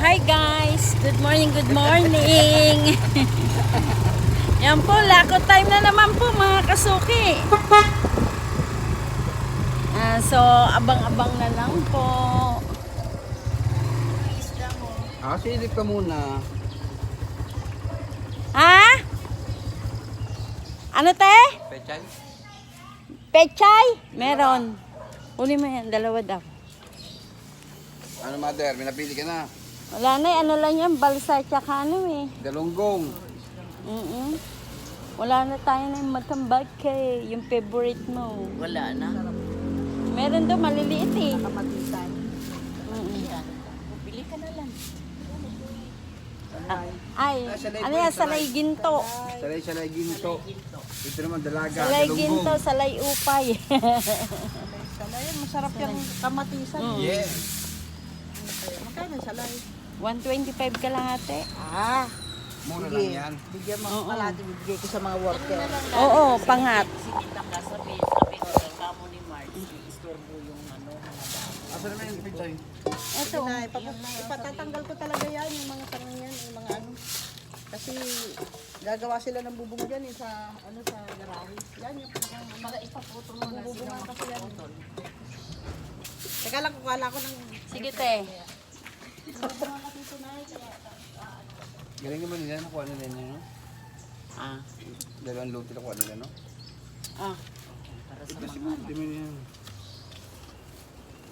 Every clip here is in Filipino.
Hi guys! Good morning, good morning! Yan po, lako time na naman po mga kasuki. So, abang-abang na lang po. Silip ka muna. Ha? Ano te? Pechay? Pechay? Meron. Uli mo yan, dalawa daw. Ano mother, may napili ka na? Wala na, ano lang yan, balsa tsaka ano eh. Galunggong. Wala na tayo na yung matambag kay yung favorite mo. Wala na. Meron doon, maliliit eh. Kamatisan. Bili ka na lang. Ay, ano yan, salay ginto. Salay ginto. Ito naman dalaga. Salay ginto, salay upay. Salay, masarap yung kamatisan. Yes. Magkano salay? 125 ka lang ate. Mura lang yan. Bigyan mo kalahati, bigay ko sa mga worker. Oo, pangat. Sinita ka, sabi ko, kamo ni Mark, istorbo yung ano, Asa naman yung pechay? Ito. Ipatatanggal ko talaga yan, yung mga tanong yan, yung mga ano. Kasi gagawa sila ng bubong dyan sa garahe. Yan yung mga ipaputol mo na sila makaputol. Teka lang, kukala ko ng... Sige te. Galing naman nila, nakuha nila niya, no? Ah. Dalawang lote nakuha nila, no? Ah. Para sa Ito si Ma'am, di mo yan.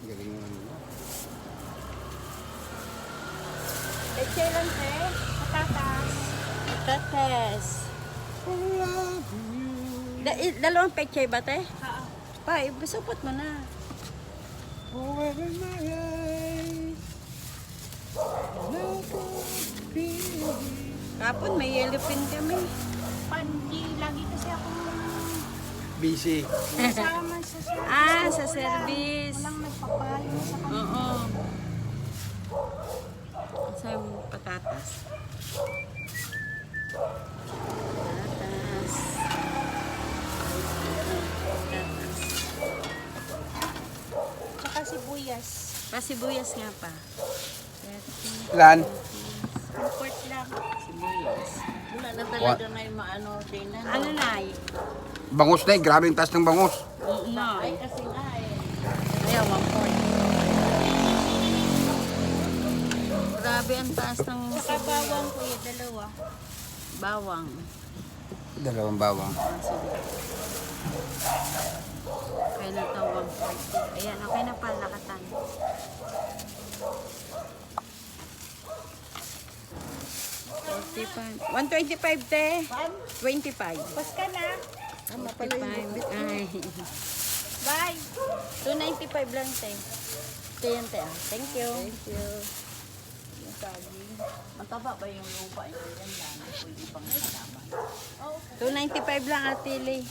Galing naman nila. Pechay lang te. Patatas. Patatas. Dalawang pechay ba te? Oo. Pa, ibusupot mo na. Forever my eyes. Kapon, may yellow pin kami. Pandi, lagi kasi ako Busy. kasama sa Sa service. walang nagpapayo sa kanila. Oo. Sa patatas. Patatas. Tsaka sibuyas. Pasibuyas nga pa. Lan? Import lang. Sibuyas. Wala na talaga na yung maano din na. Ano na? Bangus na eh. Grabe yung taas ng bangus. No. Ay, kasi nga Ayaw, 140. Grabe ang taas ng Saka bawang ko yung dalawa. bawang. Dalawang bawang. Kaya na ito, 140. Ayan, okay na pala, lakatan. $125 te. 25. Pas ka na. Tama pala yung ay. Bye. 295 lang te. Ito yan te. Thank you. Thank you. Mataba ba yung lupa nyo? Yan lang. Pwede pang kasama. 295 lang Ate Lee.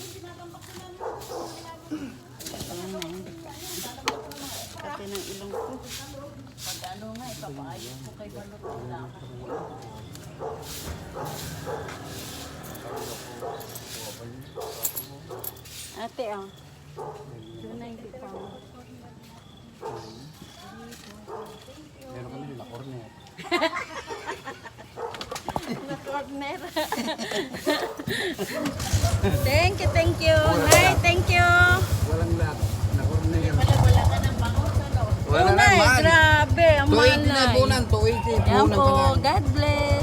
Kati ng ilong ko. Pag ano nga, ipapaayos ko kay Balot na ako. Ate, 295. Meron kami nila cornet. Corner. Thank you. Nay, thank you. Walang lahat. Na cornet. Wala ka ng bangus, ano? Wala na Nay, man. grabe. Ang 280 na manay. bunan. 280 Yan bunan po. pa lang. God bless.